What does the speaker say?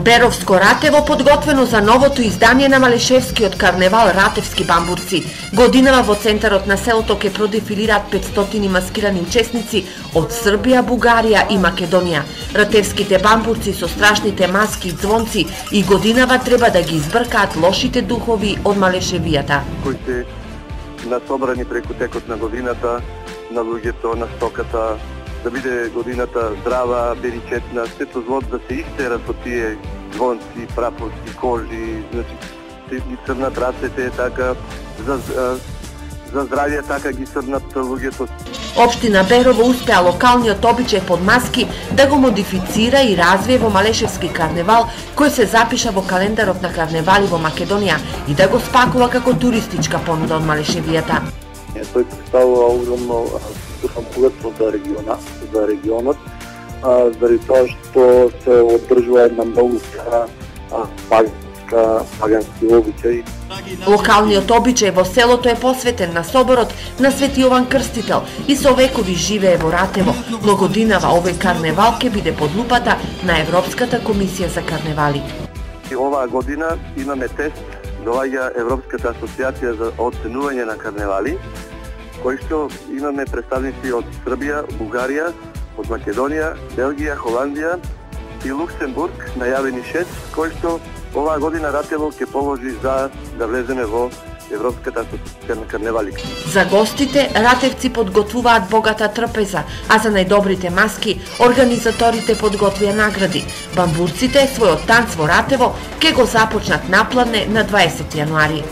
Беровско Ратево подготвено за новото издание на Малешевскиот карневал Ратевски бамбурци. Годинава во центарот на селото ќе продефилираат 500 маскирани учесници од Србија, Бугарија и Македонија. Ратевските бамбурци со страшните маски и звонци и годинава треба да ги избркаат лошите духови од Малешевијата. Кои се насобрани преку текот на годината, на луѓето, на стоката, да биде годината здрава, беричетна, сето зло да се истера со тие звонци, прапорски, кожи, значи ги црнат рацете, така за здравје така ги црнат луѓето. Општина Берово успеа локалниот обичај под маски да го модифицира и развие во Малешевски карневал, кој се запиша во календарот на карневали во Македонија и да го спакува како туристичка понуда од Малешевијата. Тој представува огромно богатство за регионот, заради тоа што се одржува една многу стара пагански обичај. Локалниот обичај во селото е посветен на соборот на Свети Јован Крстител и со векови живее во Ратево, но годинава овој карневал ќе биде под лупата на Европската комисија за карневали. Оваа година имаме тест, доаѓа Европската асоциација за оценување на карневали, кој што имаме представници од Србија, Бугарија, од Македонија, Белгија, Холандија и Луксембург, најавени 6, кој што оваа година Ратево ќе положи за да влеземе во Европската асоциација на карневали. За гостите ратевци подготвуваат богата трпеза, а за најдобрите маски организаторите подготвија награди. Бамбурците својот танц во Ратево ќе го започнат напладне на 20 јануари.